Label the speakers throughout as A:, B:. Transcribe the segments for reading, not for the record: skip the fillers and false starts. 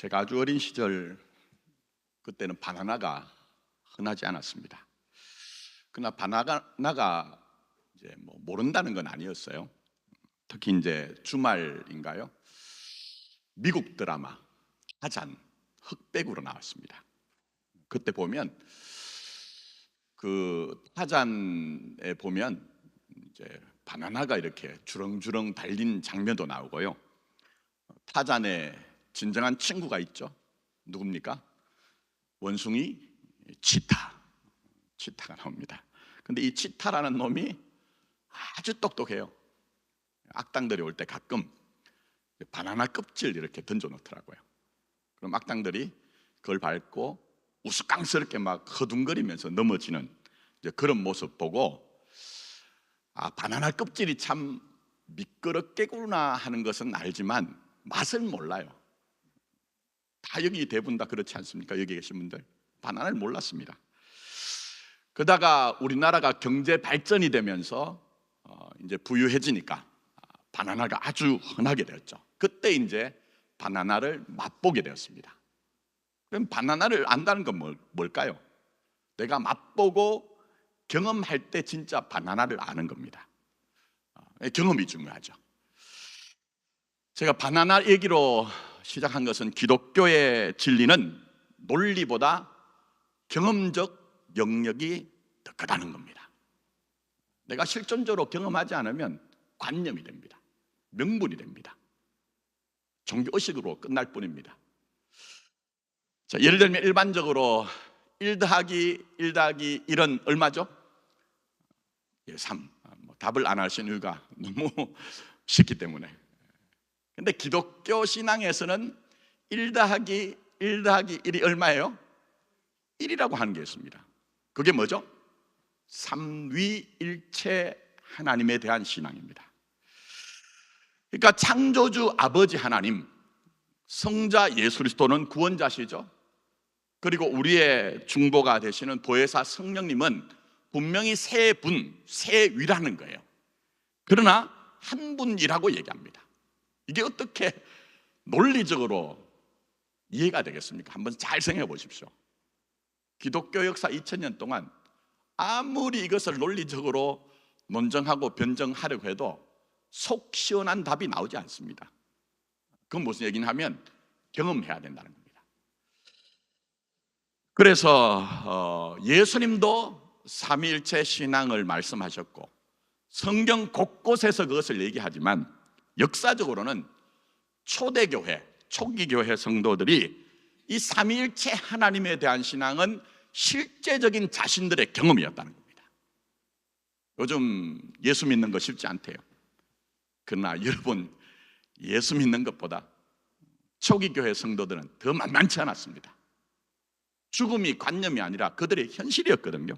A: 제가 아주 어린 시절 그때는 바나나가 흔하지 않았습니다. 그러나 바나나가 이제 뭐 모른다는 건 아니었어요. 특히 이제 주말인가요? 미국 드라마 타잔 흑백으로 나왔습니다. 그때 보면 그 타잔에 보면 이제 바나나가 이렇게 주렁주렁 달린 장면도 나오고요. 타잔의 진정한 친구가 있죠. 누굽니까? 원숭이 치타가 나옵니다. 근데 이 치타라는 놈이 아주 똑똑해요. 악당들이 올 때 가끔 바나나 껍질 이렇게 던져 놓더라고요. 그럼 악당들이 그걸 밟고 우스꽝스럽게 막 허둥거리면서 넘어지는 이제 그런 모습 보고, 바나나 껍질이 참 미끄럽게구나 하는 것은 알지만 맛을 몰라요. 다 여기 대부분 다 그렇지 않습니까? 여기 계신 분들 바나나를 몰랐습니다. 그러다가 우리나라가 경제 발전이 되면서 이제 부유해지니까 바나나가 아주 흔하게 되었죠. 그때 이제 바나나를 맛보게 되었습니다. 그럼 바나나를 안다는 건 뭘까요? 내가 맛보고 경험할 때 진짜 바나나를 아는 겁니다. 경험이 중요하죠. 제가 바나나 얘기로 시작한 것은 기독교의 진리는 논리보다 경험적 영역이 더 크다는 겁니다. 내가 실존적으로 경험하지 않으면 관념이 됩니다. 명분이 됩니다. 종교의식으로 끝날 뿐입니다. 자, 예를 들면 일반적으로 1 더하기 1 더하기 1은 얼마죠? 3. 답을 안 하시는 이유가 너무 쉽기 때문에. 근데 기독교 신앙에서는 1 더하기 1 더하기 1이 얼마예요? 1이라고 하는 게 있습니다. 그게 뭐죠? 삼위일체 하나님에 대한 신앙입니다. 그러니까 창조주 아버지 하나님, 성자 예수 그리스도는 구원자시죠. 그리고 우리의 중보가 되시는 보혜사 성령님은 분명히 세 분, 세 위라는 거예요. 그러나 한 분이라고 얘기합니다. 이게 어떻게 논리적으로 이해가 되겠습니까? 한번 잘 생각해 보십시오. 기독교 역사 2000년 동안 아무리 이것을 논리적으로 논증하고 변증하려고 해도 속 시원한 답이 나오지 않습니다. 그건 무슨 얘기냐 하면 경험해야 된다는 겁니다. 그래서 예수님도 삼위일체 신앙을 말씀하셨고 성경 곳곳에서 그것을 얘기하지만 역사적으로는 초대교회, 초기교회 성도들이 이 삼위일체 하나님에 대한 신앙은 실제적인 자신들의 경험이었다는 겁니다. 요즘 예수 믿는 거 쉽지 않대요. 그러나 여러분, 예수 믿는 것보다 초기교회 성도들은 더 만만치 않았습니다. 죽음이 관념이 아니라 그들의 현실이었거든요.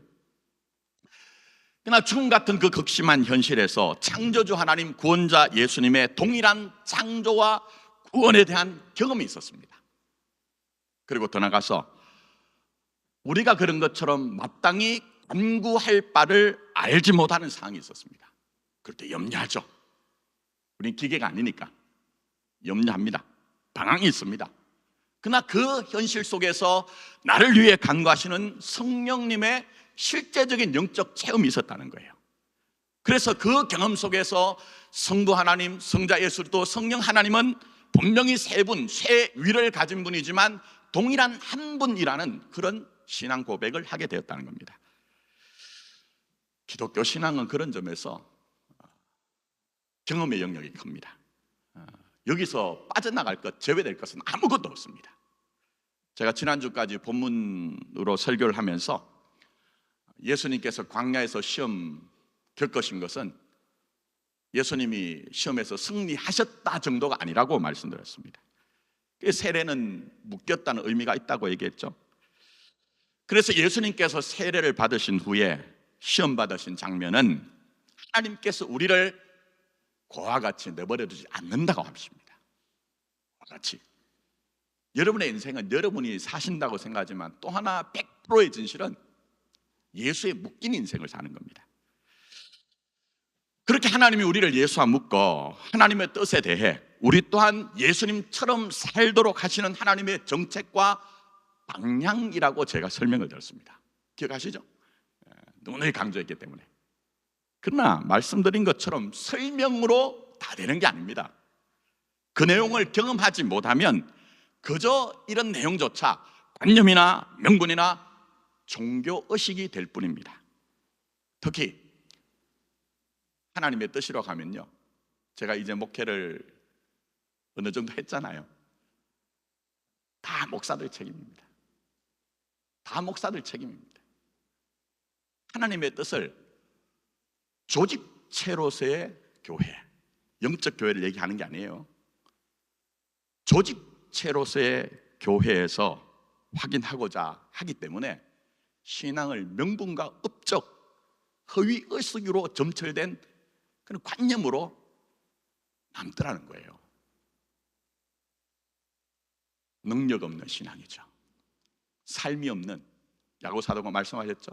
A: 그러나 죽음 같은 그 극심한 현실에서 창조주 하나님, 구원자 예수님의 동일한 창조와 구원에 대한 경험이 있었습니다. 그리고 더 나아가서 우리가 그런 것처럼 마땅히 간구할 바를 알지 못하는 상황이 있었습니다. 그럴 때 염려하죠. 우린 기계가 아니니까 염려합니다. 방황이 있습니다. 그러나 그 현실 속에서 나를 위해 간구하시는 성령님의 실제적인 영적 체험이 있었다는 거예요. 그래서 그 경험 속에서 성부 하나님, 성자 예수 또 성령 하나님은 분명히 세 분, 세 위를 가진 분이지만 동일한 한 분이라는 그런 신앙 고백을 하게 되었다는 겁니다. 기독교 신앙은 그런 점에서 경험의 영역이 큽니다. 여기서 빠져나갈 것, 제외될 것은 아무것도 없습니다. 제가 지난주까지 본문으로 설교를 하면서 예수님께서 광야에서 시험 겪으신 것은 예수님이 시험에서 승리하셨다 정도가 아니라고 말씀드렸습니다. 세례는 묶였다는 의미가 있다고 얘기했죠. 그래서 예수님께서 세례를 받으신 후에 시험 받으신 장면은 하나님께서 우리를 고와 같이 내버려 두지 않는다고 하십니다. 같이. 여러분의 인생은 여러분이 사신다고 생각하지만 또 하나 100%의 진실은 예수에 묶인 인생을 사는 겁니다. 그렇게 하나님이 우리를 예수와 묶어 하나님의 뜻에 대해 우리 또한 예수님처럼 살도록 하시는 하나님의 정책과 방향이라고 제가 설명을 드렸습니다. 기억하시죠? 너무나 강조했기 때문에. 그러나 말씀드린 것처럼 설명으로 다 되는 게 아닙니다. 그 내용을 경험하지 못하면 그저 이런 내용조차 관념이나 명분이나 종교의식이 될 뿐입니다. 특히 하나님의 뜻이라고 하면요, 제가 이제 목회를 어느 정도 했잖아요. 다 목사들 책임입니다. 다 목사들 책임입니다. 하나님의 뜻을 조직체로서의 교회, 영적 교회를 얘기하는 게 아니에요. 조직체로서의 교회에서 확인하고자 하기 때문에 신앙을 명분과 업적, 허위의식으로 점철된 그런 관념으로 남더라는 거예요. 능력 없는 신앙이죠. 삶이 없는, 야고사도가 말씀하셨죠.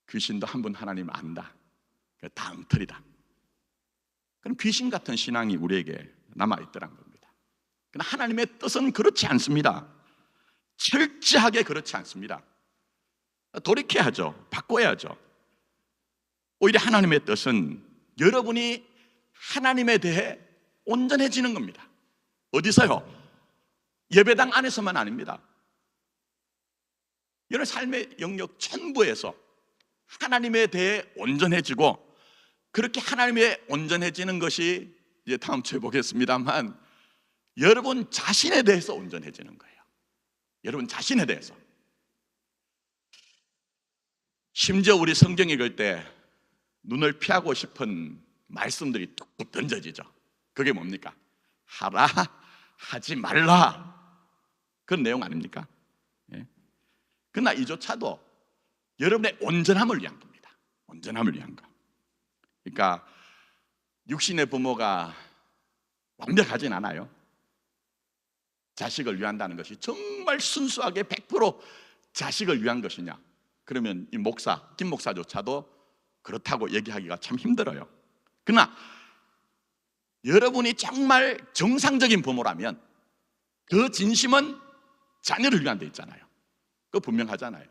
A: 귀신도 한 분 하나님 안다. 다 엉터리다. 그럼 귀신 같은 신앙이 우리에게 남아있더란 겁니다. 그러나 하나님의 뜻은 그렇지 않습니다. 철저하게 그렇지 않습니다. 돌이켜야죠. 바꿔야죠. 오히려 하나님의 뜻은 여러분이 하나님에 대해 온전해지는 겁니다. 어디서요? 예배당 안에서만 아닙니다. 여러분 삶의 영역 전부에서 하나님에 대해 온전해지고, 그렇게 하나님에 온전해지는 것이 이제 다음 주에 보겠습니다만 여러분 자신에 대해서 온전해지는 거예요. 여러분 자신에 대해서. 심지어 우리 성경 읽을 때 눈을 피하고 싶은 말씀들이 뚝뚝 던져지죠. 그게 뭡니까? 하라, 하지 말라, 그런 내용 아닙니까? 예. 그러나 이조차도 여러분의 온전함을 위한 겁니다. 온전함을 위한 거. 그러니까 육신의 부모가 완벽하진 않아요. 자식을 위한다는 것이 정말 순수하게 100% 자식을 위한 것이냐? 그러면 이 목사, 김 목사조차도 그렇다고 얘기하기가 참 힘들어요. 그러나 여러분이 정말 정상적인 부모라면 그 진심은 자녀를 위한 데 있잖아요. 그거 분명하잖아요.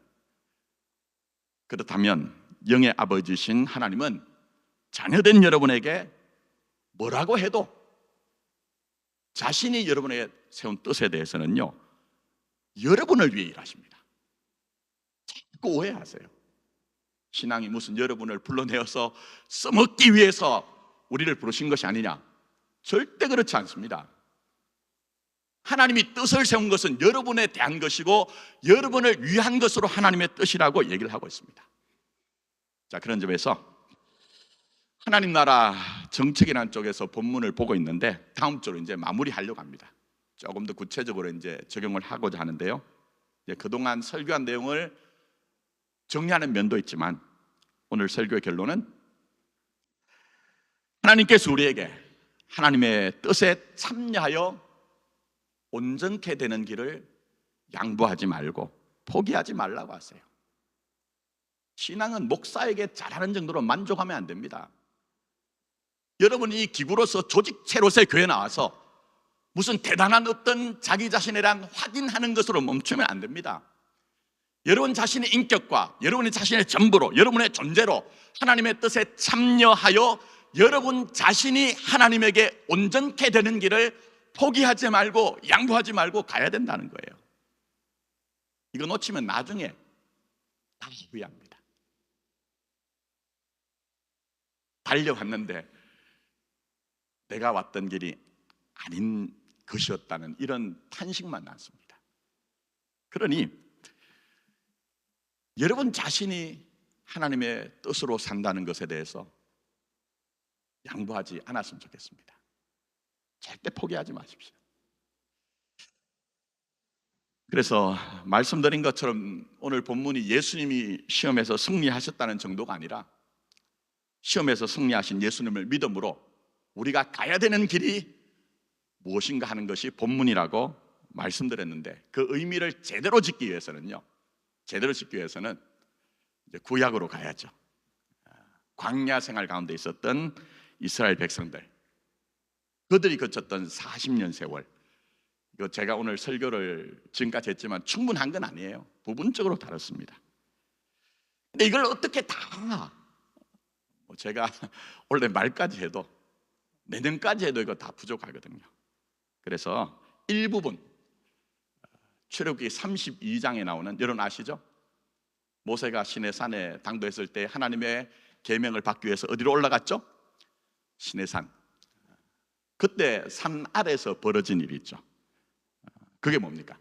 A: 그렇다면 영의 아버지신 하나님은 자녀된 여러분에게 뭐라고 해도 자신이 여러분에게 세운 뜻에 대해서는요, 여러분을 위해 일하십니다. 자꾸 오해하세요. 신앙이 무슨 여러분을 불러내어서 써먹기 위해서 우리를 부르신 것이 아니냐? 절대 그렇지 않습니다. 하나님이 뜻을 세운 것은 여러분에 대한 것이고 여러분을 위한 것으로 하나님의 뜻이라고 얘기를 하고 있습니다. 자, 그런 점에서 하나님 나라 정책이라는 쪽에서 본문을 보고 있는데 다음 주로 이제 마무리하려고 합니다. 조금 더 구체적으로 이제 적용을 하고자 하는데요. 이제 그동안 설교한 내용을 정리하는 면도 있지만 오늘 설교의 결론은 하나님께서 우리에게 하나님의 뜻에 참여하여 온전케 되는 길을 양보하지 말고 포기하지 말라고 하세요. 신앙은 목사에게 잘하는 정도로 만족하면 안 됩니다. 여러분이 기구로서 조직체로서의 교회에 나와서 무슨 대단한 어떤 자기 자신에 대한 확인하는 것으로 멈추면 안 됩니다. 여러분 자신의 인격과 여러분의 자신의 전부로, 여러분의 존재로 하나님의 뜻에 참여하여 여러분 자신이 하나님에게 온전케 되는 길을 포기하지 말고 양보하지 말고 가야 된다는 거예요. 이거 놓치면 나중에 다 후회합니다. 달려왔는데 내가 왔던 길이 아닌 것이었다는 이런 탄식만 남습니다. 그러니 여러분 자신이 하나님의 뜻으로 산다는 것에 대해서 양보하지 않았으면 좋겠습니다. 절대 포기하지 마십시오. 그래서 말씀드린 것처럼 오늘 본문이 예수님이 시험에서 승리하셨다는 정도가 아니라 시험에서 승리하신 예수님을 믿음으로 우리가 가야 되는 길이 무엇인가 하는 것이 본문이라고 말씀드렸는데, 그 의미를 제대로 짓기 위해서는요, 제대로 짓기 위해서는 이제 구약으로 가야죠. 광야 생활 가운데 있었던 이스라엘 백성들, 그들이 거쳤던 40년 세월, 이거 제가 오늘 설교를 지금까지 했지만 충분한 건 아니에요. 부분적으로 다뤘습니다. 근데 이걸 어떻게 다 제가 원래 말까지 해도 내년까지 해도 이거 다 부족하거든요. 그래서 일부분 출애굽기 32장에 나오는, 여러분 아시죠? 모세가 시내산에 당도했을 때 하나님의 계명을 받기 위해서 어디로 올라갔죠? 시내산. 그때 산 아래에서 벌어진 일이 있죠. 그게 뭡니까?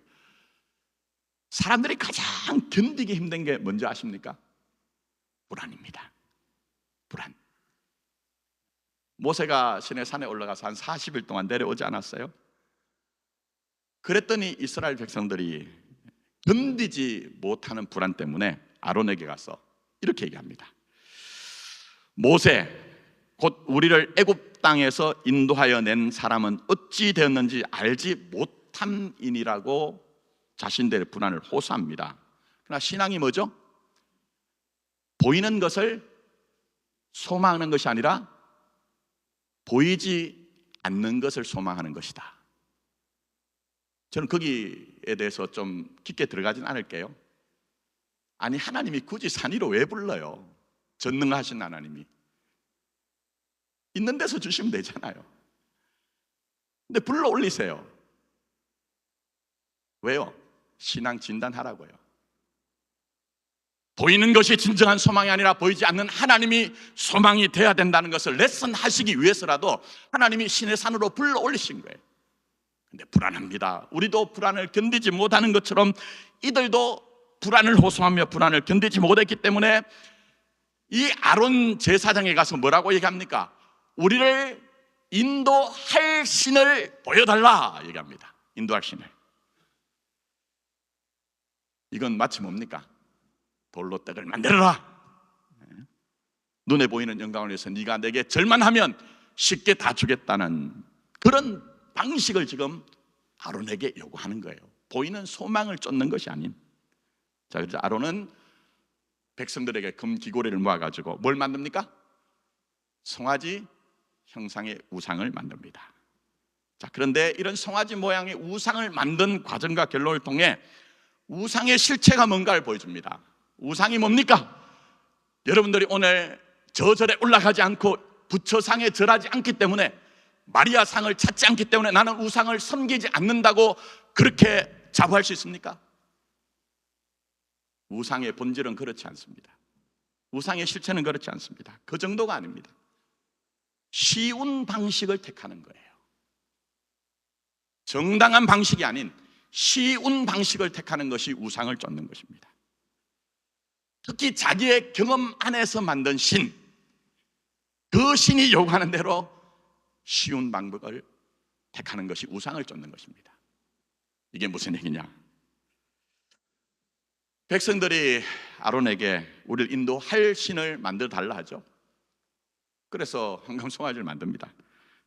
A: 사람들이 가장 견디기 힘든 게 뭔지 아십니까? 불안입니다. 불안. 모세가 시내산에 올라가서 한 40일 동안 내려오지 않았어요? 그랬더니 이스라엘 백성들이 견디지 못하는 불안 때문에 아론에게 가서 이렇게 얘기합니다. 모세, 곧 우리를 애굽 땅에서 인도하여 낸 사람은 어찌 되었는지 알지 못함이니라고 자신들의 불안을 호소합니다. 그러나 신앙이 뭐죠? 보이는 것을 소망하는 것이 아니라 보이지 않는 것을 소망하는 것이다. 저는 거기에 대해서 좀 깊게 들어가진 않을게요. 아니, 하나님이 굳이 산 위로 왜 불러요? 전능하신 하나님이 있는 데서 주시면 되잖아요. 근데 불러 올리세요. 왜요? 신앙 진단하라고요. 보이는 것이 진정한 소망이 아니라 보이지 않는 하나님이 소망이 돼야 된다는 것을 레슨하시기 위해서라도 하나님이 신의 산으로 불러 올리신 거예요. 근데 불안합니다. 우리도 불안을 견디지 못하는 것처럼 이들도 불안을 호소하며 불안을 견디지 못했기 때문에 이 아론 제사장에 가서 뭐라고 얘기합니까? 우리를 인도할 신을 보여달라 얘기합니다. 인도할 신을. 이건 마치 뭡니까? 돌로 떡을 만들어라. 눈에 보이는 영광을 위해서 네가 내게 절만하면 쉽게 다 주겠다는 그런 방식을 지금 아론에게 요구하는 거예요. 보이는 소망을 쫓는 것이 아닌. 자, 그래서 아론은 백성들에게 금기고리를 모아가지고 뭘 만듭니까? 송아지 형상의 우상을 만듭니다. 자, 그런데 이런 송아지 모양의 우상을 만든 과정과 결론을 통해 우상의 실체가 뭔가를 보여줍니다. 우상이 뭡니까? 여러분들이 오늘 저절에 올라가지 않고 부처상에 절하지 않기 때문에, 마리아 상을 찾지 않기 때문에 나는 우상을 섬기지 않는다고 그렇게 자부할 수 있습니까? 우상의 본질은 그렇지 않습니다. 우상의 실체는 그렇지 않습니다. 그 정도가 아닙니다. 쉬운 방식을 택하는 거예요. 정당한 방식이 아닌 쉬운 방식을 택하는 것이 우상을 쫓는 것입니다. 특히 자기의 경험 안에서 만든 신, 그 신이 요구하는 대로 쉬운 방법을 택하는 것이 우상을 쫓는 것입니다. 이게 무슨 얘기냐? 백성들이 아론에게 우리를 인도할 신을 만들어 달라 하죠. 그래서 황금송아지를 만듭니다.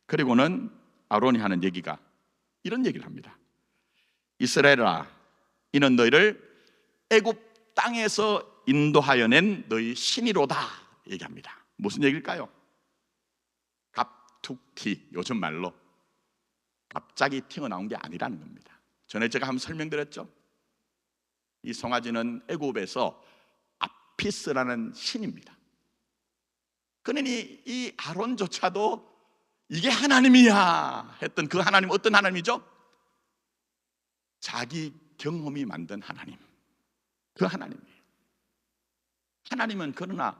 A: 그리고는 아론이 하는 얘기가 이런 얘기를 합니다. 이스라엘아, 이는 너희를 애굽 땅에서 인도하여 낸 너희 신이로다 얘기합니다. 무슨 얘기일까요? 갑툭튀, 요즘 말로 갑자기 튀어나온 게 아니라는 겁니다. 전에 제가 한번 설명드렸죠. 이 송아지는 애굽에서 아피스라는 신입니다. 그러니 이 아론조차도 이게 하나님이야 했던 그 하나님, 어떤 하나님이죠? 자기 경험이 만든 하나님, 그 하나님이에요. 하나님은 그러나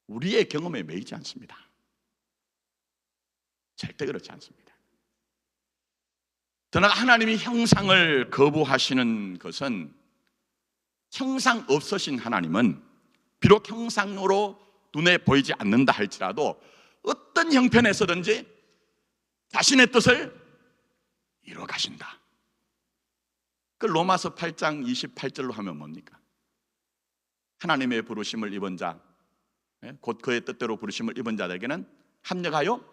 A: 우리의 경험에 매이지 않습니다. 절대 그렇지 않습니다. 그러나 하나님이 형상을 거부하시는 것은, 형상 없으신 하나님은 비록 형상으로 눈에 보이지 않는다 할지라도 어떤 형편에서든지 자신의 뜻을 이루어 가신다. 그 로마서 8장 28절로 하면 뭡니까? 하나님의 부르심을 입은 자, 곧 그의 뜻대로 부르심을 입은 자들에게는 합력하여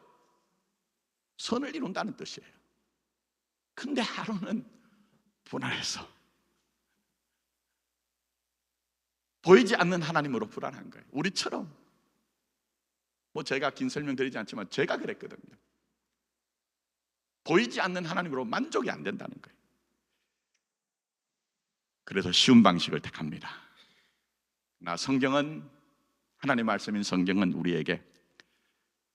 A: 선을 이룬다는 뜻이에요. 근데 아론은 불안해서 보이지 않는 하나님으로 불안한 거예요. 우리처럼 뭐 제가 긴 설명 드리지 않지만 제가 그랬거든요. 보이지 않는 하나님으로 만족이 안 된다는 거예요. 그래서 쉬운 방식을 택합니다. 성경은, 하나님의 말씀인 성경은 우리에게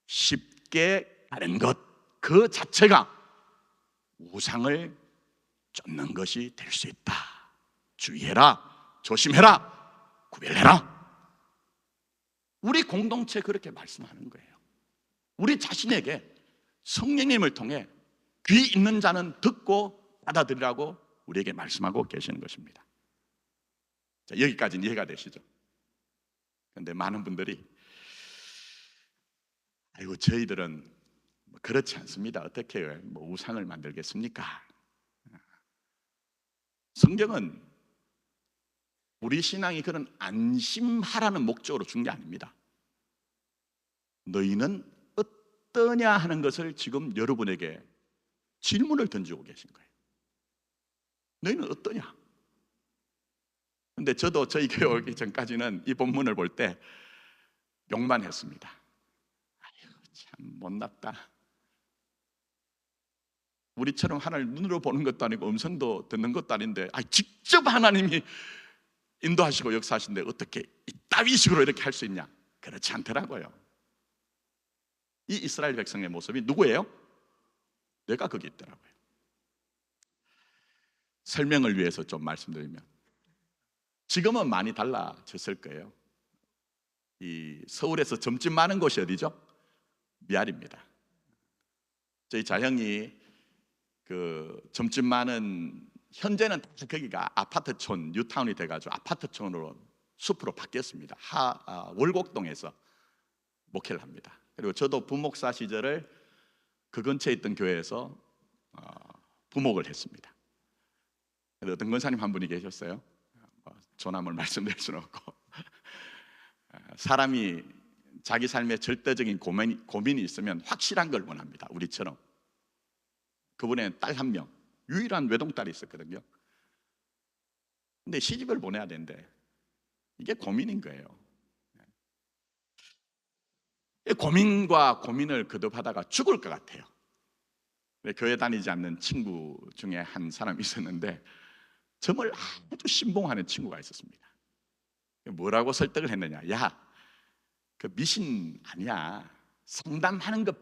A: 쉽게 다른 것 그 자체가 우상을 쫓는 것이 될 수 있다. 주의해라, 조심해라, 구별해라. 우리 공동체 그렇게 말씀하는 거예요. 우리 자신에게 성령님을 통해 귀 있는 자는 듣고 받아들이라고 우리에게 말씀하고 계시는 것입니다. 자, 여기까지는 이해가 되시죠? 그런데 많은 분들이 아이고 저희들은 그렇지 않습니다. 어떻게 뭐 우상을 만들겠습니까? 성경은 우리 신앙이 그런 안심하라는 목적으로 준 게 아닙니다. 너희는 어떠냐 하는 것을 지금 여러분에게 질문을 던지고 계신 거예요. 너희는 어떠냐? 근데 저도 저희 교회 오기 전까지는 이 본문을 볼 때 욕만 했습니다. 아이고 참 못났다. 우리처럼 하나님을 눈으로 보는 것도 아니고 음성도 듣는 것도 아닌데 직접 하나님이 인도하시고 역사하시는데 어떻게 이따위 식으로 이렇게 할 수 있냐? 그렇지 않더라고요. 이 이스라엘 백성의 모습이 누구예요? 내가 거기 있더라고요. 설명을 위해서 좀 말씀드리면, 지금은 많이 달라졌을 거예요. 이 서울에서 점집 많은 곳이 어디죠? 미알입니다. 저희 자형이 그 점집 많은, 현재는 거기가 아파트촌, 뉴타운이 돼가지고 아파트촌으로 숲으로 바뀌었습니다. 월곡동에서 목회를 합니다. 그리고 저도 부목사 시절을 그 근처에 있던 교회에서 부목을 했습니다. 어떤 권사님 한 분이 계셨어요. 조남을 말씀드릴 수는 없고 사람이 자기 삶에 절대적인 고민이 있으면 확실한 걸 원합니다. 우리처럼. 그분의 딸 한 명, 유일한 외동딸이 있었거든요. 근데 시집을 보내야 되는데 이게 고민인 거예요. 고민과 고민을 거듭하다가 죽을 것 같아요. 교회 다니지 않는 친구 중에 한 사람이 있었는데 정말 아주 신봉하는 친구가 있었습니다. 뭐라고 설득을 했느냐? 야, 그 미신 아니야. 상담하는 것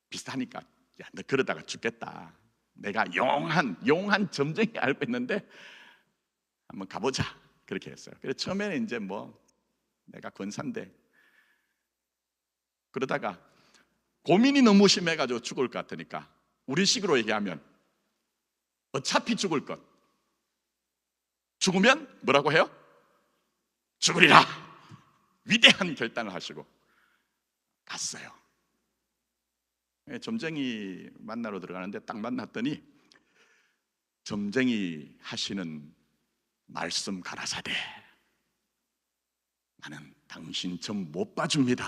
A: 비슷하니까 야, 너 그러다가 죽겠다. 내가 용한 점쟁이 알고 있는데 한번 가보자. 그렇게 했어요. 그래서 처음에는 이제 뭐 내가 권사인데, 그러다가 고민이 너무 심해가지고 죽을 것 같으니까 우리식으로 얘기하면 어차피 죽을 것, 죽으면 뭐라고 해요? 죽으리라. 위대한 결단을 하시고 갔어요. 점쟁이 만나러 들어가는데 딱 만났더니 점쟁이 하시는 말씀 가라사대, 나는 당신 점 못 봐줍니다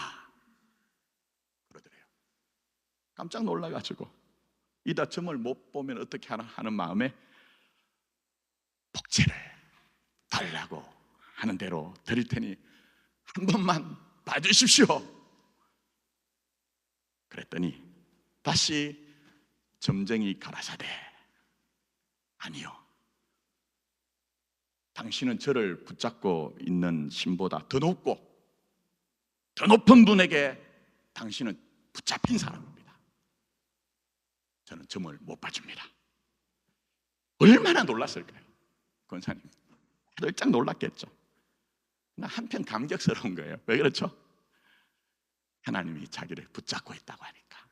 A: 그러더래요. 깜짝 놀라가지고 이다 점을 못 보면 어떻게 하나 하는 마음에 복제를 달라고 하는 대로 드릴 테니 한 번만 봐주십시오. 그랬더니 다시 점쟁이 가라사대, 아니요, 당신은 저를 붙잡고 있는 신보다 더 높고 더 높은 분에게 당신은 붙잡힌 사람입니다. 저는 점을 못 봐줍니다. 얼마나 놀랐을까요? 권사님 깜짝 놀랐겠죠. 한편 감격스러운 거예요. 왜 그렇죠? 하나님이 자기를 붙잡고 있다고 하니까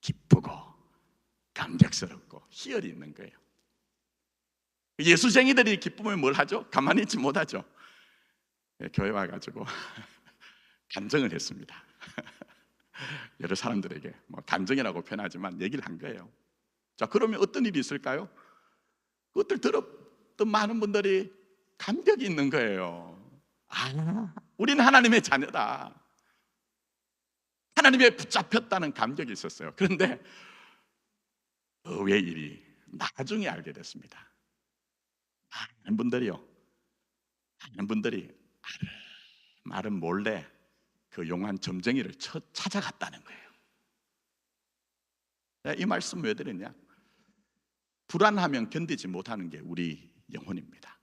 A: 기쁘고 감격스럽고 희열이 있는 거예요. 예수쟁이들이 기쁨을 뭘 하죠? 가만히 있지 못하죠. 교회 와가지고 간증을 했습니다. 여러 사람들에게 뭐 간증이라고 표현하지만 얘기를 한 거예요. 자, 그러면 어떤 일이 있을까요? 그것들 들었던 많은 분들이 감격이 있는 거예요. 아, 우리는 하나님의 자녀다. 하나님의 붙잡혔다는 감격이 있었어요. 그런데 의외의 일이 나중에 알게 됐습니다. 많은 분들이 말은 몰래 그 용한 점쟁이를 찾아갔다는 거예요. 이 말씀 왜 드렸냐? 불안하면 견디지 못하는 게 우리 영혼입니다.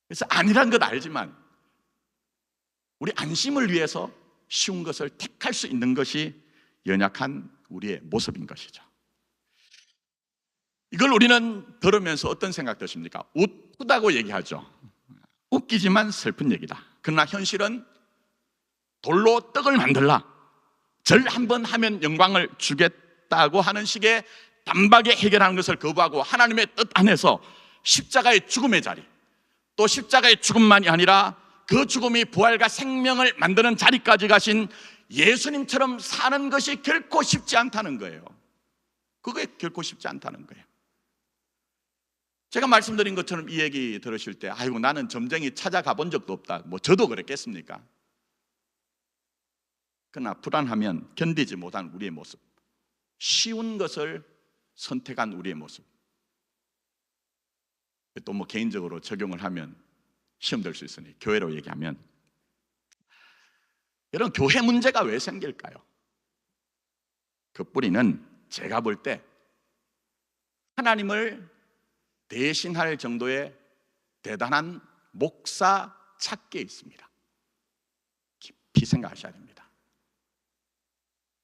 A: 그래서 아니란 것 알지만 우리 안심을 위해서 쉬운 것을 택할 수 있는 것이 연약한 우리의 모습인 것이죠. 이걸 우리는 들으면서 어떤 생각 드십니까? 웃다고 얘기하죠. 웃기지만 슬픈 얘기다. 그러나 현실은 돌로 떡을 만들라, 절 한번 하면 영광을 주겠다고 하는 식의 단박에 해결하는 것을 거부하고 하나님의 뜻 안에서 십자가의 죽음의 자리, 또 십자가의 죽음만이 아니라 그 죽음이 부활과 생명을 만드는 자리까지 가신 예수님처럼 사는 것이 결코 쉽지 않다는 거예요. 그게 결코 쉽지 않다는 거예요. 제가 말씀드린 것처럼 이 얘기 들으실 때 아이고 나는 점쟁이 찾아가 본 적도 없다, 뭐 저도 그랬겠습니까? 그러나 불안하면 견디지 못한 우리의 모습, 쉬운 것을 선택한 우리의 모습, 또 뭐 개인적으로 적용을 하면 시험 될 수 있으니 교회로 얘기하면, 이런 교회 문제가 왜 생길까요? 그 뿌리는 제가 볼 때 하나님을 대신할 정도의 대단한 목사 찾기에 있습니다. 깊이 생각하셔야 됩니다.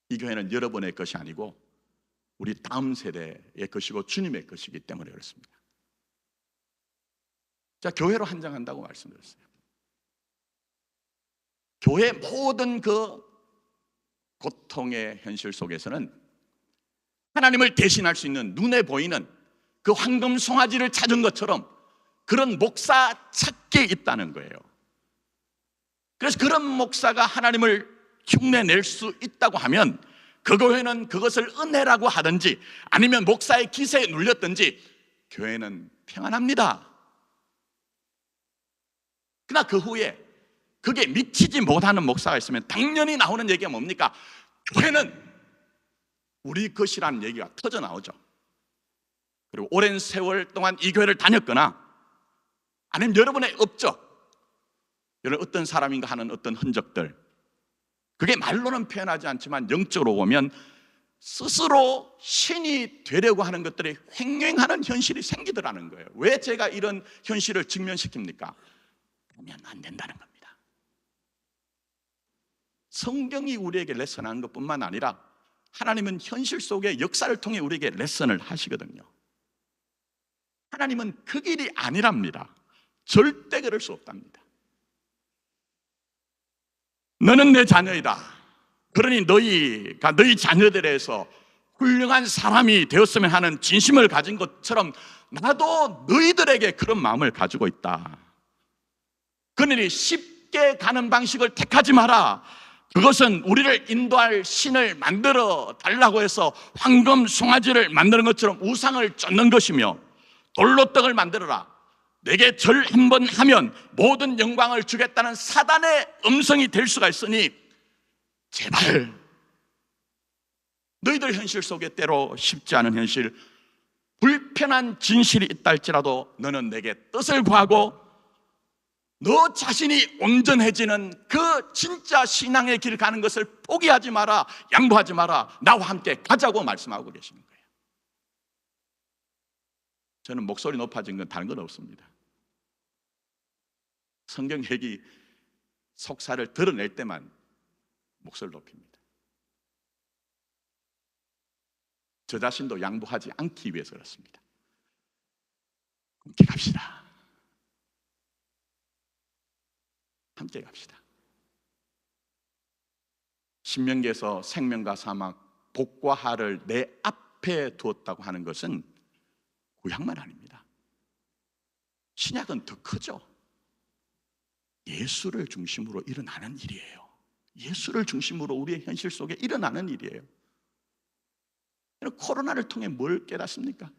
A: 이 교회는 여러분의 것이 아니고 우리 다음 세대의 것이고 주님의 것이기 때문에 그렇습니다. 자, 교회로 한정한다고 말씀드렸어요. 교회 모든 그 고통의 현실 속에서는 하나님을 대신할 수 있는 눈에 보이는 그 황금 송아지를 찾은 것처럼 그런 목사 찾기에 있다는 거예요. 그래서 그런 목사가 하나님을 흉내낼 수 있다고 하면 그 교회는 그것을 은혜라고 하든지 아니면 목사의 기세에 눌렸든지 교회는 평안합니다. 그러나 그 후에 그게 미치지 못하는 목사가 있으면 당연히 나오는 얘기가 뭡니까? 교회는 우리 것이라는 얘기가 터져 나오죠. 그리고 오랜 세월 동안 이 교회를 다녔거나 아니면 여러분의 업적, 여러분 어떤 사람인가 하는 어떤 흔적들, 그게 말로는 표현하지 않지만 영적으로 보면 스스로 신이 되려고 하는 것들이 횡행하는 현실이 생기더라는 거예요. 왜 제가 이런 현실을 직면시킵니까? 보면 안 된다는 겁니다. 성경이 우리에게 레슨하는 것뿐만 아니라 하나님은 현실 속의 역사를 통해 우리에게 레슨을 하시거든요. 하나님은 그 길이 아니랍니다. 절대 그럴 수 없답니다. 너는 내 자녀이다. 그러니 너희가 너희 자녀들에서 훌륭한 사람이 되었으면 하는 진심을 가진 것처럼 나도 너희들에게 그런 마음을 가지고 있다. 그러니 쉽게 가는 방식을 택하지 마라. 그것은 우리를 인도할 신을 만들어 달라고 해서 황금 송아지를 만드는 것처럼 우상을 쫓는 것이며, 돌로 떡을 만들어라, 내게 절 한 번 하면 모든 영광을 주겠다는 사단의 음성이 될 수가 있으니 제발 너희들 현실 속에 때로 쉽지 않은 현실, 불편한 진실이 있다 할지라도 너는 내게 뜻을 구하고 너 자신이 온전해지는 그 진짜 신앙의 길 가는 것을 포기하지 마라, 양보하지 마라, 나와 함께 가자고 말씀하고 계시는 거예요. 저는 목소리 높아진 건 다른 건 없습니다. 성경 얘기 속사를 드러낼 때만 목소리를 높입니다. 저 자신도 양보하지 않기 위해서 그렇습니다. 함께 갑시다. 함께 갑시다. 신명기에서 생명과 사막, 복과 하를 내 앞에 두었다고 하는 것은 구약만 아닙니다. 신약은 더 크죠. 예수를 중심으로 일어나는 일이에요. 예수를 중심으로 우리의 현실 속에 일어나는 일이에요. 코로나를 통해 뭘 깨닫습니까?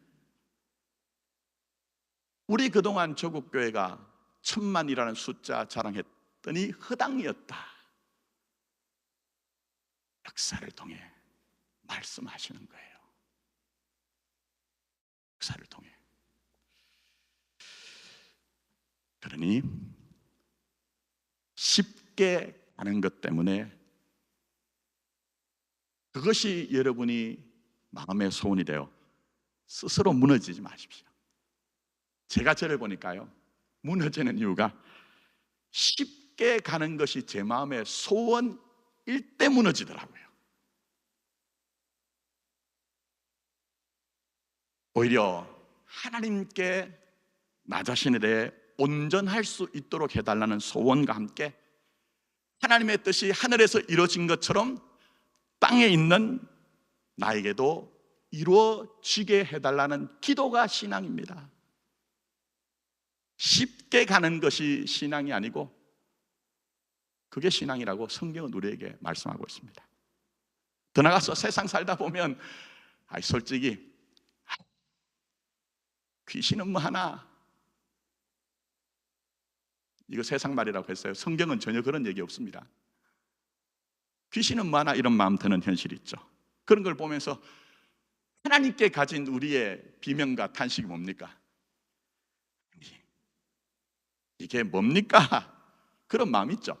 A: 우리 그동안 조국교회가 1000만이라는 숫자 자랑했더니 허당이었다. 역사를 통해 말씀하시는 거예요. 역사를 통해. 그러니 쉽게 가는 것 때문에 그것이 여러분이 마음의 소원이 되어 스스로 무너지지 마십시오. 제가 저를 보니까요, 무너지는 이유가 쉽게 가는 것이 제 마음의 소원일 때 무너지더라고요. 오히려 하나님께 나 자신에 대해 온전할 수 있도록 해달라는 소원과 함께 하나님의 뜻이 하늘에서 이루어진 것처럼 땅에 있는 나에게도 이루어지게 해달라는 기도가 신앙입니다. 쉽게 가는 것이 신앙이 아니고 그게 신앙이라고 성경은 우리에게 말씀하고 있습니다. 더 나가서 세상 살다 보면 솔직히 귀신은 뭐 하나, 이거 세상 말이라고 했어요. 성경은 전혀 그런 얘기 없습니다. 귀신은 뭐 하나, 이런 마음 드는 현실이 있죠. 그런 걸 보면서 하나님께 가진 우리의 비명과 탄식이 뭡니까? 이게 뭡니까? 그런 마음 있죠.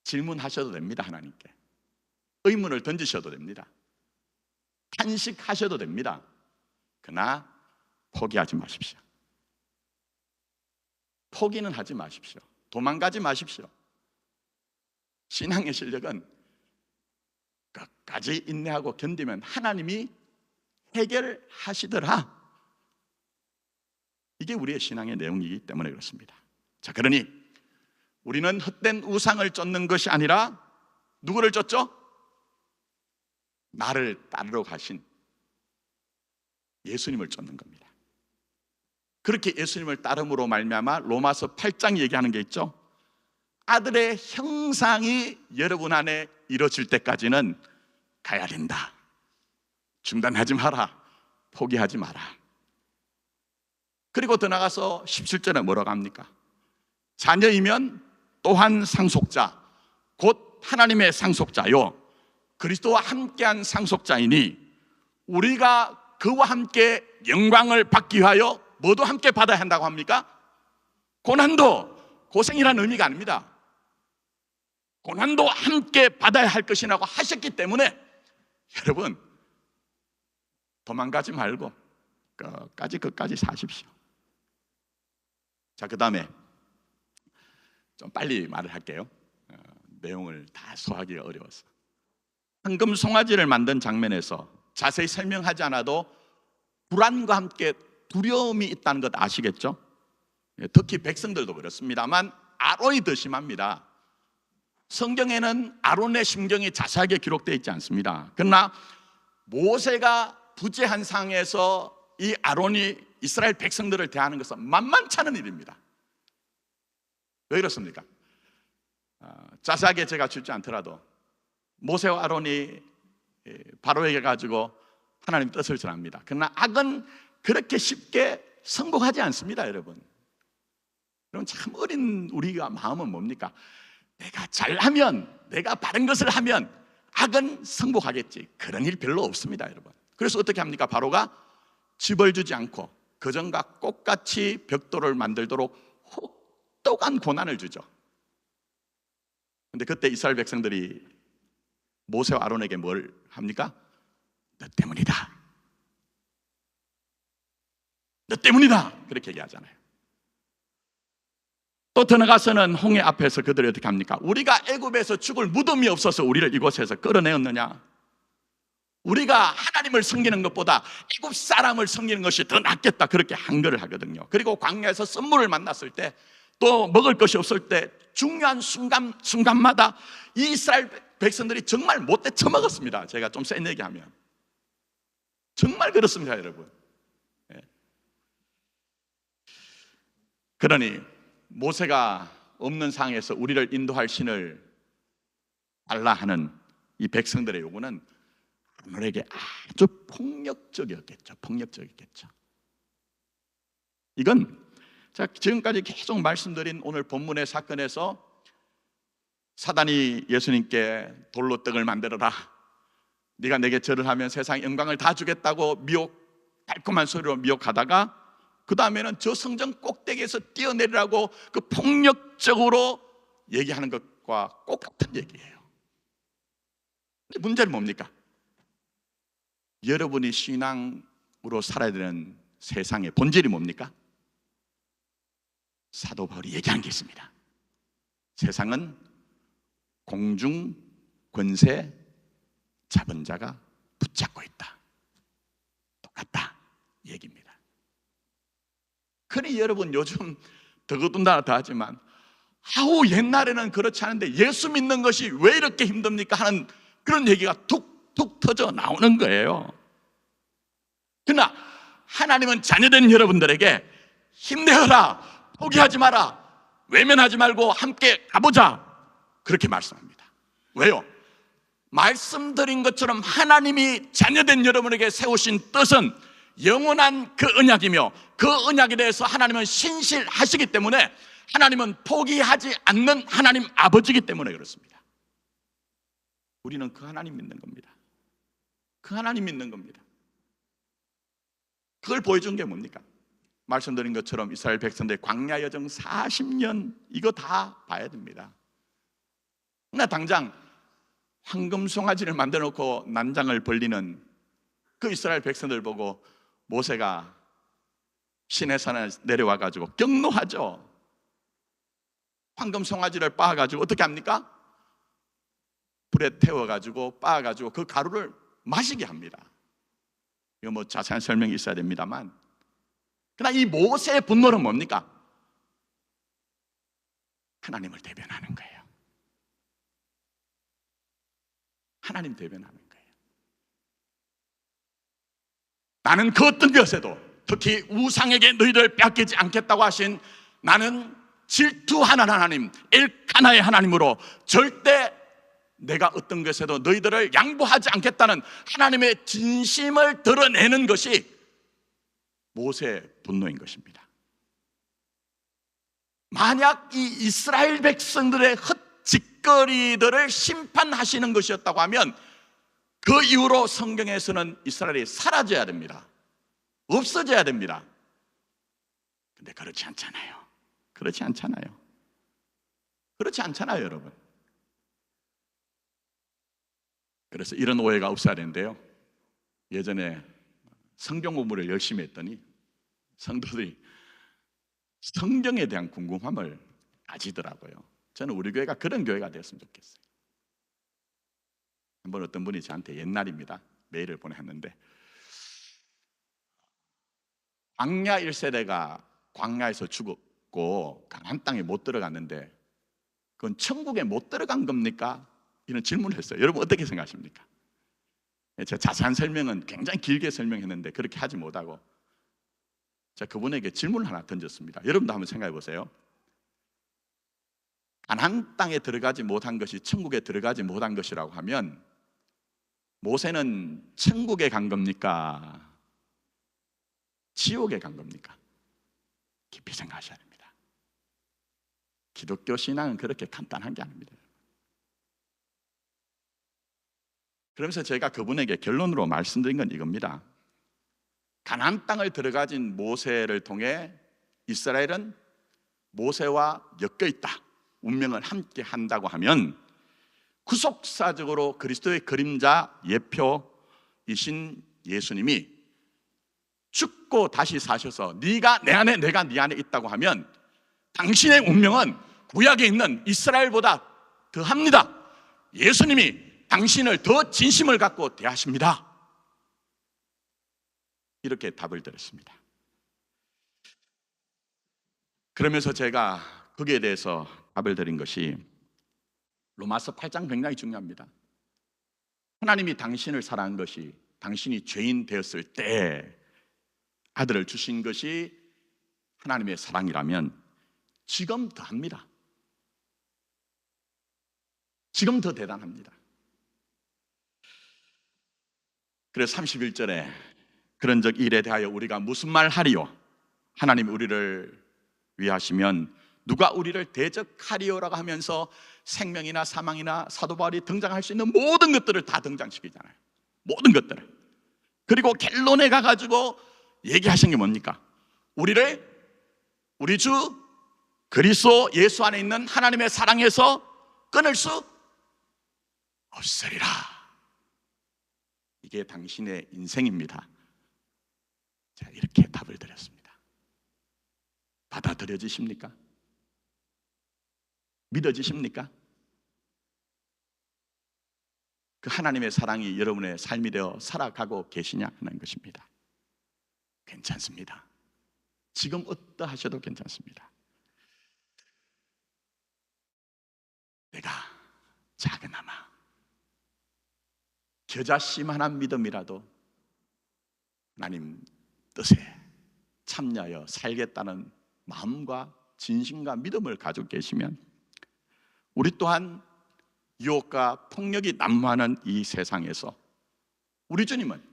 A: 질문하셔도 됩니다. 하나님께 의문을 던지셔도 됩니다. 탄식하셔도 됩니다. 그러나 포기하지 마십시오. 포기는 하지 마십시오. 도망가지 마십시오. 신앙의 실력은 끝까지 인내하고 견디면 하나님이 해결하시더라. 이게 우리의 신앙의 내용이기 때문에 그렇습니다. 자, 그러니 우리는 헛된 우상을 쫓는 것이 아니라 누구를 쫓죠? 나를 따르러 가신 예수님을 쫓는 겁니다. 그렇게 예수님을 따름으로 말미암아 로마서 8장 얘기하는 게 있죠. 아들의 형상이 여러분 안에 이루어질 때까지는 가야 된다. 중단하지 마라. 포기하지 마라. 그리고 더 나가서 17절에 뭐라고 합니까? 자녀이면 또한 상속자, 곧 하나님의 상속자요 그리스도와 함께한 상속자이니 우리가 그와 함께 영광을 받기 위하여 뭐도 함께 받아야 한다고 합니까? 고난도, 고생이라는 의미가 아닙니다. 고난도 함께 받아야 할 것이라고 하셨기 때문에 여러분 도망가지 말고 끝까지 사십시오. 자, 그 다음에 좀 빨리 말을 할게요. 내용을 다 소화하기가 어려워서. 황금 송아지를 만든 장면에서 자세히 설명하지 않아도 불안과 함께 두려움이 있다는 것 아시겠죠? 특히 백성들도 그렇습니다만 아론이 더 심합니다. 성경에는 아론의 심경이 자세하게 기록되어 있지 않습니다. 그러나 모세가 부재한 상황에서 이 아론이 이스라엘 백성들을 대하는 것은 만만치 않은 일입니다. 왜 그렇습니까? 자세하게 제가 주지 않더라도 모세와 아론이 바로에게 가지고 하나님 뜻을 전합니다. 그러나 악은 그렇게 쉽게 성공하지 않습니다. 여러분 참 어린 우리가 마음은 뭡니까? 내가 잘하면, 내가 바른 것을 하면 악은 승복하겠지. 그런 일 별로 없습니다. 여러분 그래서 어떻게 합니까? 바로가 집을 주지 않고 그전과 똑같이 벽돌을 만들도록 혹독한 고난을 주죠. 그런데 그때 이스라엘 백성들이 모세와 아론에게 뭘 합니까? 너 때문이다. 너 때문이다. 그렇게 얘기하잖아요. 또 더 나가서는 홍해 앞에서 그들이 어떻게 합니까? 우리가 애굽에서 죽을 무덤이 없어서 우리를 이곳에서 끌어내었느냐? 우리가 하나님을 섬기는 것보다 애굽 사람을 섬기는 것이 더 낫겠다. 그렇게 한거를 하거든요. 그리고 광야에서 썸물을 만났을 때, 또 먹을 것이 없을 때 중요한 순간마다 이 이스라엘 백성들이 정말 못돼 처먹었습니다. 제가 좀 센 얘기하면 정말 그렇습니다. 여러분 그러니 모세가 없는 상황에서 우리를 인도할 신을 달라 하는 이 백성들의 요구는 아론에게 아주 폭력적이었겠죠. 이건 제가 지금까지 계속 말씀드린 오늘 본문의 사건에서 사단이 예수님께 돌로 떡을 만들어라, 네가 내게 절을 하면 세상 영광을 다 주겠다고 달콤한 소리로 미혹하다가 그 다음에는 저 성전 꼭대기에서 뛰어내리라고 그 폭력적으로 얘기하는 것과 똑같은 얘기예요. 근데 문제는 뭡니까? 여러분이 신앙으로 살아야 되는 세상의 본질이 뭡니까? 사도 바울이 얘기한 게 있습니다. 세상은 공중 권세 잡은 자가 붙잡고 있다. 똑같다 얘기입니다. 그러니 여러분 요즘 더더군다나 더 하지만 아우 옛날에는 그렇지 않은데 예수 믿는 것이 왜 이렇게 힘듭니까? 하는 그런 얘기가 툭툭 터져 나오는 거예요. 그러나 하나님은 자녀된 여러분들에게 힘내어라, 포기하지 마라, 외면하지 말고 함께 가보자 그렇게 말씀합니다. 왜요? 말씀드린 것처럼 하나님이 자녀된 여러분에게 세우신 뜻은 영원한 그 언약이며 그 언약에 대해서 하나님은 신실하시기 때문에 하나님은 포기하지 않는 하나님 아버지이기 때문에 그렇습니다. 우리는 그 하나님 믿는 겁니다. 그 하나님 믿는 겁니다. 그걸 보여준 게 뭡니까? 말씀드린 것처럼 이스라엘 백성들의 광야 여정 40년 이거 다 봐야 됩니다. 그러나 당장 황금 송아지를 만들어 놓고 난장을 벌리는 그 이스라엘 백성들 보고 모세가 시내산에 내려와 가지고 격노하죠. 황금 송아지를 빻아 가지고 어떻게 합니까? 불에 태워 가지고 빻아 가지고 그 가루를 마시게 합니다. 이거 뭐 자세한 설명이 있어야 됩니다만, 그러나 이 모세의 분노는 뭡니까? 하나님을 대변하는 거예요. 하나님 대변하는 거예요. 나는 그 어떤 것에도, 특히 우상에게 너희들 뺏기지 않겠다고 하신 나는 질투하는 하나님, 엘카나의 하나님으로 절대 내가 어떤 것에도 너희들을 양보하지 않겠다는 하나님의 진심을 드러내는 것이 모세의 분노인 것입니다. 만약 이 이스라엘 백성들의 헛짓거리들을 심판하시는 것이었다고 하면 그 이후로 성경에서는 이스라엘이 사라져야 됩니다. 없어져야 됩니다. 근데 그렇지 않잖아요. 그렇지 않잖아요. 그렇지 않잖아요, 여러분. 그래서 이런 오해가 없어야 되는데요. 예전에 성경 공부를 열심히 했더니 성도들이 성경에 대한 궁금함을 가지더라고요. 저는 우리 교회가 그런 교회가 되었으면 좋겠어요. 한번 어떤 분이 저한테 옛날입니다. 메일을 보냈는데 광야 1세대가 광야에서 죽었고 가나안 땅에 못 들어갔는데 그건 천국에 못 들어간 겁니까? 이런 질문을 했어요. 여러분 어떻게 생각하십니까? 제가 자세한 설명은 굉장히 길게 설명했는데 그렇게 하지 못하고 제가 그분에게 질문을 하나 던졌습니다. 여러분도 한번 생각해 보세요. 가나안 땅에 들어가지 못한 것이 천국에 들어가지 못한 것이라고 하면 모세는 천국에 간 겁니까? 지옥에 간 겁니까? 깊이 생각하셔야 됩니다. 기독교 신앙은 그렇게 간단한 게 아닙니다. 그러면서 제가 그분에게 결론으로 말씀드린 건 이겁니다. 가나안 땅을 들어가진 모세를 통해 이스라엘은 모세와 엮여 있다, 운명을 함께 한다고 하면 구속사적으로 그리스도의 그림자 예표이신 예수님이 죽고 다시 사셔서 네가 내 안에 내가 네 안에 있다고 하면 당신의 운명은 구약에 있는 이스라엘보다 더합니다. 예수님이 당신을 더 진심을 갖고 대하십니다. 이렇게 답을 드렸습니다. 그러면서 제가 거기에 대해서 답을 드린 것이 로마서 8장 굉장히 중요합니다. 하나님이 당신을 사랑한 것이 당신이 죄인 되었을 때 아들을 주신 것이 하나님의 사랑이라면 지금 더합니다. 지금 더 대단합니다. 그래서 31절에 그런즉 일에 대하여 우리가 무슨 말 하리요? 하나님이 우리를 위하시면 누가 우리를 대적하리요라고 하면서 생명이나 사망이나 사도 바울이 등장할 수 있는 모든 것들을 다 등장시키잖아요. 모든 것들을. 그리고 결론에 가가지고 얘기하신 게 뭡니까? 우리를 우리 주 그리스도 예수 안에 있는 하나님의 사랑에서 끊을 수 없으리라. 이게 당신의 인생입니다. 자, 이렇게 답을 드렸습니다. 받아들여지십니까? 믿어지십니까? 그 하나님의 사랑이 여러분의 삶이 되어 살아가고 계시냐 하는 것입니다. 괜찮습니다. 지금 어떠하셔도 괜찮습니다. 내가 작은아마 겨자씨만한 믿음이라도 하나님 뜻에 참여하여 살겠다는 마음과 진심과 믿음을 가지고 계시면 우리 또한 유혹과 폭력이 난무하는 이 세상에서 우리 주님은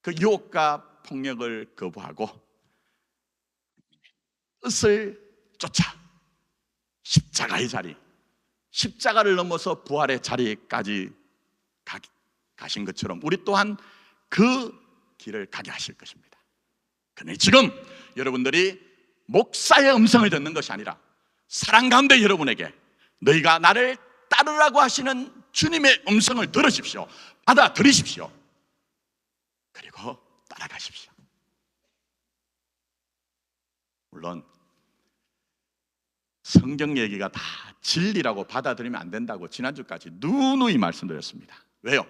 A: 그 유혹과 폭력을 거부하고 뜻을 쫓아 십자가의 자리, 십자가를 넘어서 부활의 자리까지 가신 것처럼 우리 또한 그 길을 가게 하실 것입니다. 그런데 지금 여러분들이 목사의 음성을 듣는 것이 아니라 사랑 가운데 여러분에게 너희가 나를 따르라고 하시는 주님의 음성을 들으십시오. 받아들이십시오. 그리고 따라가십시오. 물론 성경 얘기가 다 진리라고 받아들이면 안 된다고 지난주까지 누누이 말씀드렸습니다. 왜요?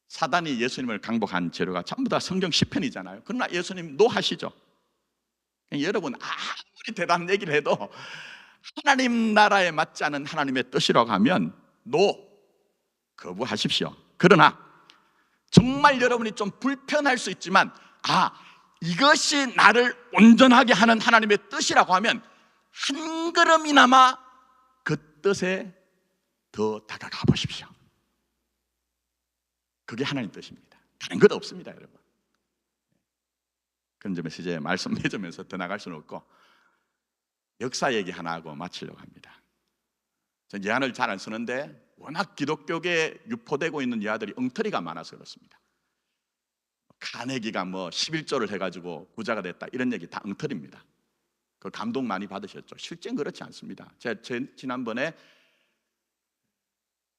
A: 사단이 예수님을 강복한 재료가 전부 다 성경 시편이잖아요. 그러나 예수님 노하시죠. 여러분 아무리 대단한 얘기를 해도 하나님 나라에 맞지 않은 하나님의 뜻이라고 하면 거부하십시오. 그러나 정말 여러분이 좀 불편할 수 있지만 이것이 나를 온전하게 하는 하나님의 뜻이라고 하면 한 걸음이나마 그 뜻에 더 다가가 보십시오. 그게 하나님 뜻입니다. 다른 것 없습니다, 여러분. 그런 점에서 이제 말씀 맺으면서 더 나갈 수는 없고 역사 얘기 하나 하고 마치려고 합니다. 전 예화를 잘 안 쓰는데 워낙 기독교계에 유포되고 있는 예화들이 엉터리가 많아서 그렇습니다. 카네기가 11조를 해가지고 부자가 됐다 이런 얘기 다 엉터리입니다. 그 감동 많이 받으셨죠? 실제는 그렇지 않습니다. 제가 지난번에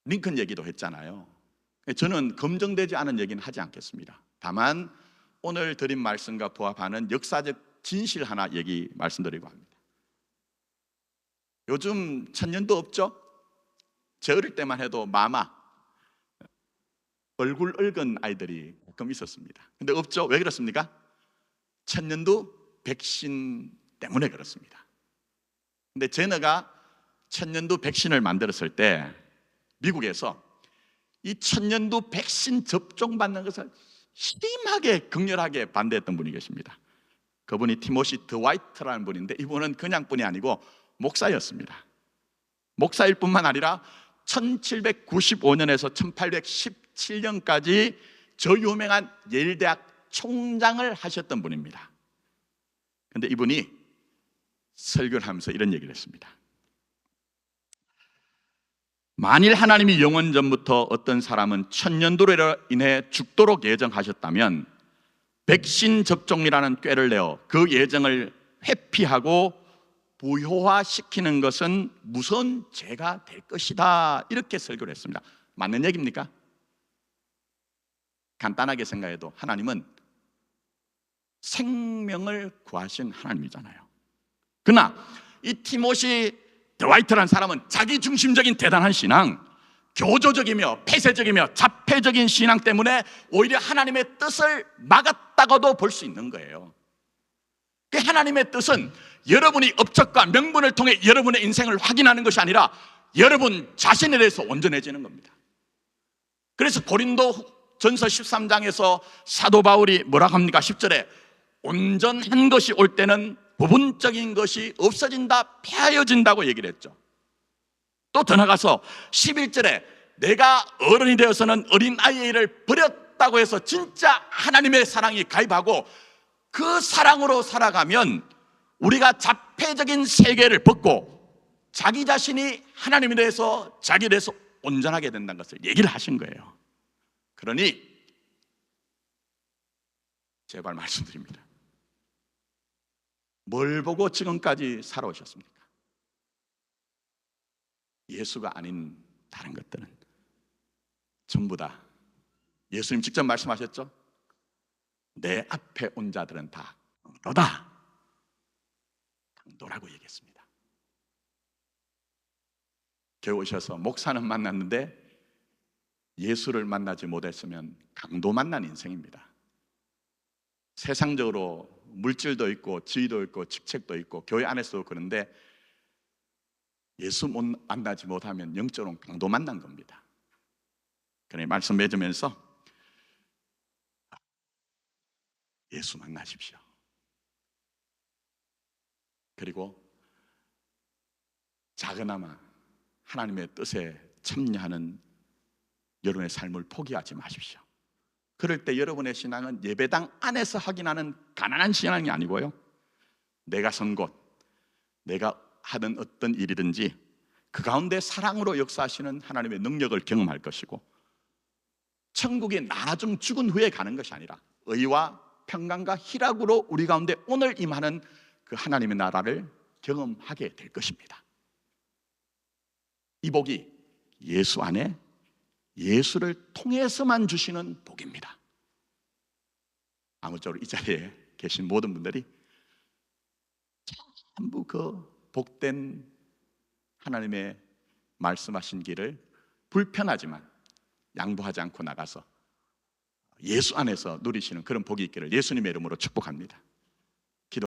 A: 링컨 얘기도 했잖아요. 저는 검증되지 않은 얘기는 하지 않겠습니다. 다만 오늘 드린 말씀과 부합하는 역사적 진실 하나 말씀드리고 합니다. 요즘 천년도 없죠? 제 어릴 때만 해도 마마 얼굴 붉은 아이들이 가끔 있었습니다. 근데 없죠? 왜 그렇습니까? 천년도 백신 때문에 그렇습니다. 근데 제너가 천년도 백신을 만들었을 때 미국에서 이 천년도 백신 접종 받는 것을 심하게 극렬하게 반대했던 분이 계십니다. 그분이 티모시 드와이트라는 분인데 이분은 그냥 분이 아니고 목사였습니다. 목사일 뿐만 아니라 1795년에서 1817년까지 저 유명한 예일대학 총장을 하셨던 분입니다. 그런데 이분이 설교를 하면서 이런 얘기를 했습니다. 만일 하나님이 영원 전부터 어떤 사람은 천년도로 인해 죽도록 예정하셨다면 백신 접종이라는 꾀를 내어 그 예정을 회피하고 부효화시키는 것은 무서운 죄가 될 것이다. 이렇게 설교를 했습니다. 맞는 얘기입니까? 간단하게 생각해도 하나님은 생명을 구하신 하나님이잖아요. 그러나 이 티모시 드와이트라는 사람은 자기중심적인 대단한 신앙, 교조적이며 폐쇄적이며 자폐적인 신앙 때문에 오히려 하나님의 뜻을 막았다고도 볼 수 있는 거예요. 그 하나님의 뜻은 여러분이 업적과 명분을 통해 여러분의 인생을 확인하는 것이 아니라 여러분 자신에 대해서 온전해지는 겁니다. 그래서 고린도 전서 13장에서 사도 바울이 뭐라고 합니까? 10절에 온전한 것이 올 때는 부분적인 것이 없어진다, 폐하여진다고 얘기를 했죠. 또 더 나가서 11절에 내가 어른이 되어서는 어린아이의 일을 버렸다고 해서 진짜 하나님의 사랑이 가입하고 그 사랑으로 살아가면 우리가 자폐적인 세계를 벗고 자기 자신이 하나님에 대해서 자기에 대해서 온전하게 된다는 것을 얘기를 하신 거예요. 그러니 제발 말씀드립니다. 뭘 보고 지금까지 살아오셨습니까? 예수가 아닌 다른 것들은 전부 다 예수님 직접 말씀하셨죠? 내 앞에 온 자들은 다 강도다. 강도라고 얘기했습니다. 교회 오셔서 목사는 만났는데 예수를 만나지 못했으면 강도 만난 인생입니다. 세상적으로 물질도 있고 지위도 있고 직책도 있고 교회 안에서도 그런데 예수 만나지 못하면 영적으로 강도 만난 겁니다. 그래 말씀 맺으면서 예수 만나십시오. 그리고 작은아마 하나님의 뜻에 참여하는 여러분의 삶을 포기하지 마십시오. 그럴 때 여러분의 신앙은 예배당 안에서 확인하는 가난한 신앙이 아니고요, 내가 선 곳, 내가 하던 어떤 일이든지 그 가운데 사랑으로 역사하시는 하나님의 능력을 경험할 것이고, 천국에 나중 죽은 후에 가는 것이 아니라 의와 평강과 희락으로 우리 가운데 오늘 임하는 그 하나님의 나라를 경험하게 될 것입니다. 이 복이 예수 안에 예수를 통해서만 주시는 복입니다. 아무쪼록 이 자리에 계신 모든 분들이 전부 그 복된 하나님의 말씀하신 길을 불편하지만 양보하지 않고 나가서 예수 안에서 누리시는 그런 복이 있기를 예수님의 이름으로 축복합니다.